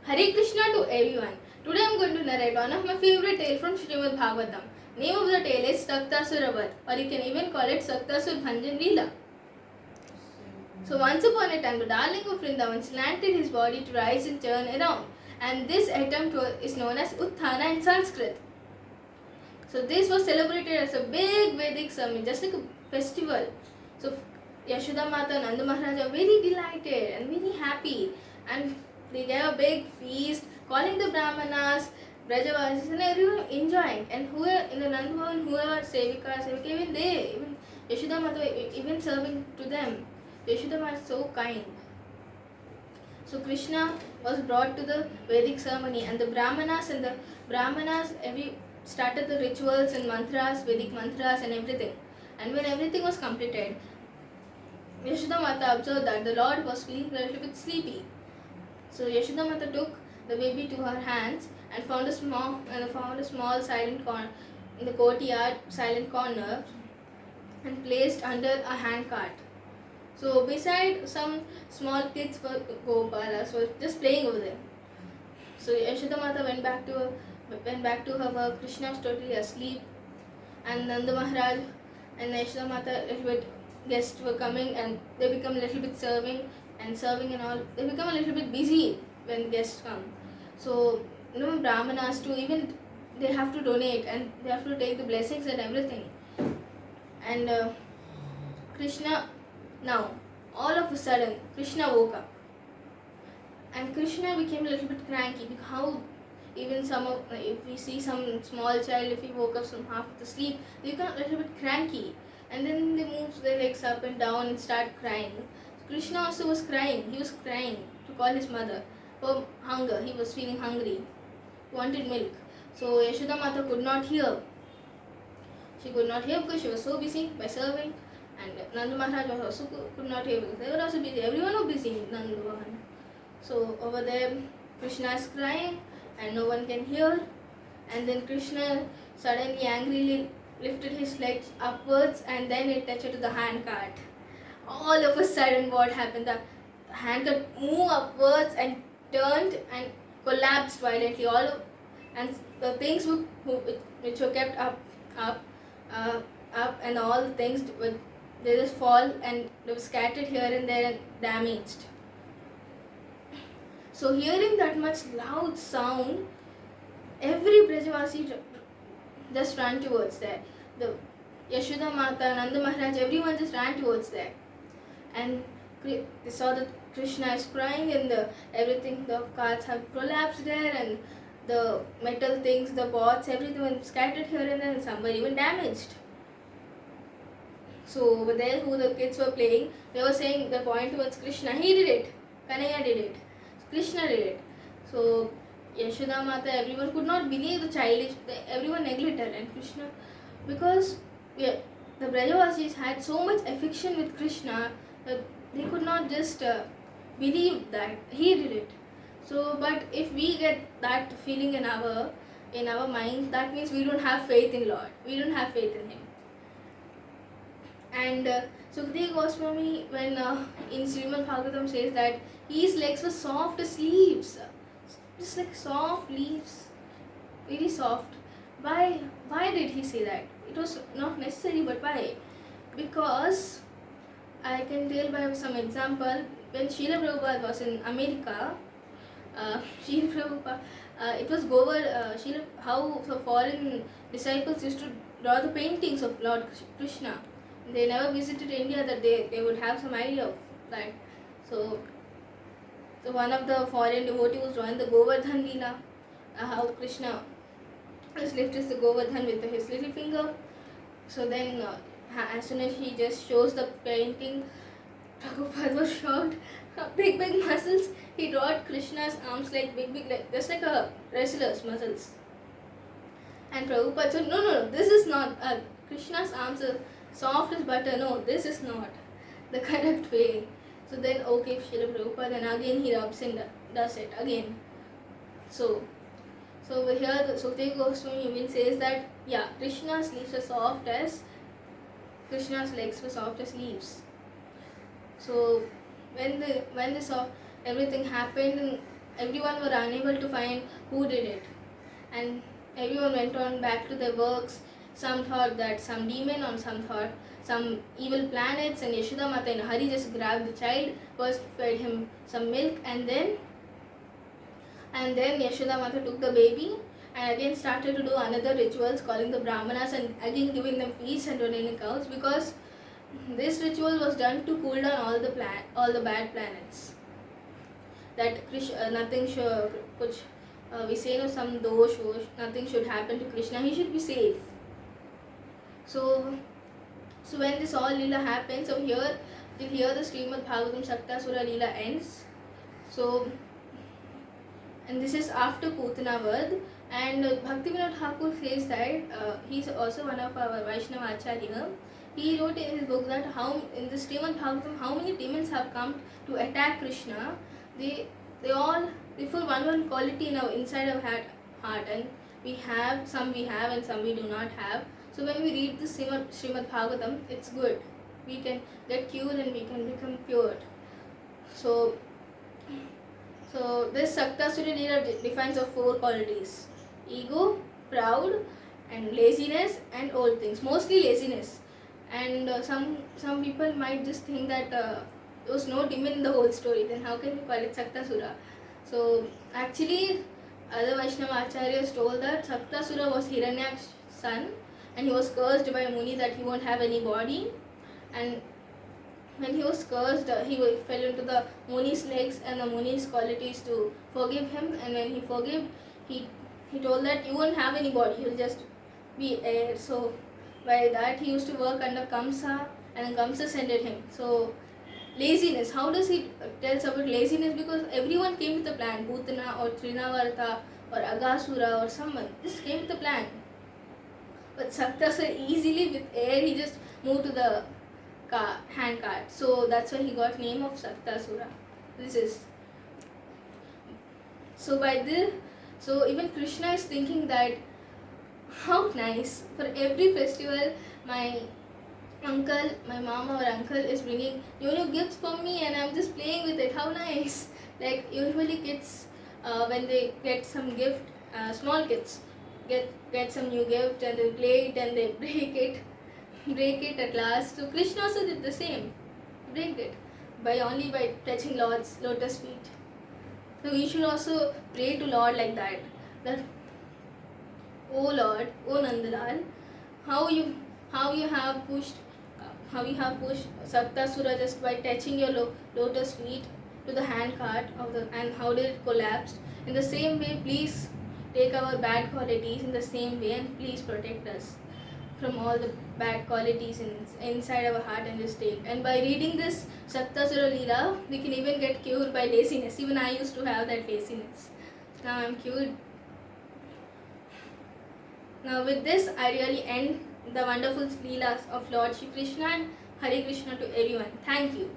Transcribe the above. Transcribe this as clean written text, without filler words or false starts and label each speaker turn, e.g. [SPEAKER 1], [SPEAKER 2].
[SPEAKER 1] Hare Krishna to everyone. Today I am going to narrate one of my favorite tales from Srimad Bhagavatam. Name of the tale is Saktasura Vada, or you can even call it Saktasura Bhanjan Leela. So once upon a time, the darling of Vrindavan slanted his body to rise and turn around, and this attempt is known as Utthana in Sanskrit. So this was celebrated as a big Vedic ceremony, just like a festival. So Yashoda Mata and Nanda Maharaj are very delighted and very happy, and they gave a big feast, calling the Brahmanas, Brajavasis, and everyone enjoying. And whoever in the Nanda Bhavan, whoever Sevika, even they, even Yashoda Mata, even serving to them. Yashoda Mata is so kind. So Krishna was brought to the Vedic ceremony, and the Brahmanas every started the rituals and mantras, Vedic mantras and everything. And when everything was completed, Yashoda Mata observed that the Lord was feeling a little bit sleepy. So Yashoda Mata took the baby to her hands and found a small silent corner in the courtyard, silent corner, and placed under a handcart. So beside some small kids were Gopalas were just playing over there. So Yashoda Mata went back to her work. Krishna was totally asleep, and Nanda Maharaj and Yashoda Mata, little bit guests were coming, and they become a little bit serving and all. They become a little bit busy when guests come. So Brahmanas too, even they have to donate and they have to take the blessings and everything. And Krishna, now all of a sudden Krishna woke up, and Krishna became a little bit cranky because how even if we see some small child, if he woke up from half the sleep, they become a little bit cranky, and then they move their legs up and down and start crying. Krishna also was crying. He was crying to call his mother for hunger. He was feeling hungry. He wanted milk. So Yashoda Mata could not hear. She could not hear because she was so busy by serving, and Nanda Maharaj also could not hear because they were also busy. Everyone was busy in Nanda Bhavan. So over there, Krishna is crying and no one can hear. And then Krishna suddenly angrily lifted his legs upwards, and then it touched to the handcart. All of a sudden, what happened? The handcart moved upwards and turned and collapsed violently. And the things which were kept up, and all the things they just fall and they were scattered here and there and damaged. So hearing that much loud sound, every Brajavasi just ran towards there. The Yashoda Mata, Nanda Maharaj, everyone just ran towards there. And they saw that Krishna is crying, and the carts have collapsed there, and the metal things, the pots, everything was scattered here and there, and some were even damaged. So over there, who the kids were playing, they were saying the point towards Krishna. He did it. Kanaya did it. Krishna did it. So Yashoda Mata, everyone could not believe the childish. Everyone neglected, and Krishna, because the Brajavasis had so much affection with Krishna that they could not just believe that he did it. So, but if we get that feeling in our mind, that means we don't have faith in Lord. We don't have faith in Him. And Sukadeva Goswami, when in Srimad Bhagavatam says that his legs were soft as leaves, just like soft leaves, very soft. Why did he say that? It was not necessary, but why? Because I can tell by some example. When Srila Prabhupada was in America, Srila Prabhupada, it was how the foreign disciples used to draw the paintings of Lord Krishna. They never visited India, that they would have some idea of that. So one of the foreign devotees was drawing the Govardhan Leela, how Krishna just lifts the Govardhan with his little finger. So then as soon as he just shows the painting, Prabhupada was shocked. Big muscles. He drew Krishna's arms like big, like just like a wrestler's muscles. And Prabhupada said, no, this is not. Krishna's arms are soft as butter. No, this is not the correct way. So then, okay, Srila Prabhupada, and again he rubs and does it again. So over here, the Sukadeva Goswami even says that, yeah, Krishna's leaves are soft as Krishna's legs were soft as leaves. So when they saw everything happened, everyone were unable to find who did it, and everyone went on back to their works. Some thought that some demon, or some thought some evil planets, and Yashoda Mata in a hurry just grabbed the child, first fed him some milk, and then Yashoda Mata took the baby and again started to do another rituals, calling the Brahmanas and again giving them feasts and donating cows, because this ritual was done to cool down all the bad planets. That nothing should, we say no, some dosh, nothing should happen to Krishna. He should be safe. So when this all Leela happens, so here the Srimad Bhagavatam Saktasura Leela ends. So, and this is after Putana Vard, and Bhaktivinoda Thakur says that he's also one of our Vaishnava Acharya. He wrote in his book that how in the Srimad Bhagavatam how many demons have come to attack Krishna. They all refer one quality in our inside our heart, and we have and some we do not have. So when we read the Srimad Bhagavatam, it's good. We can get cured and we can become pure. So this Saktasura Leela defines of 4 qualities: ego, proud, and laziness, and all things. Mostly laziness. And some people might just think that there was no demon in the whole story. Then how can we call it Saktasura? So actually, other Vaishnava Acharyas told that Saktasura was Hiranyak's son, and he was cursed by Muni that he won't have any body. And when he was cursed, he fell into the Muni's legs, and the Muni's quality is to forgive him. And when he forgave, he told that you won't have any body, you'll just be air. So by that he used to work under Kamsa, and Kamsa sent him. So laziness, how does he tells about laziness? Because everyone came with a plan. Putana or Trinavarta or Agasura or someone just came with a plan. But Saktasura easily with air he just moved to the hand cart. So that's why he got name of Saktasura. This is so by this. So even Krishna is thinking that how nice, for every festival my mama or uncle is bringing new gifts for me, and I'm just playing with it. How nice. Like usually kids when they get some gift, small kids get some new gift and they play it and they break it at last. So Krishna also did the same, break it by touching Lord's lotus feet. So we should also pray to Lord like that, O Lord, O Nandalal, how you have pushed Saktasura just by touching your lotus feet to the hand cart and how did it collapse. In the same way, please take our bad qualities in the same way, and please protect us from all the bad qualities inside our heart, and just take. And by reading this Saktasura Leela, we can even get cured by laziness. Even I used to have that laziness. Now I'm cured. Now with this, I really end the wonderful Leelas of Lord Shri Krishna, and Hare Krishna to everyone. Thank you.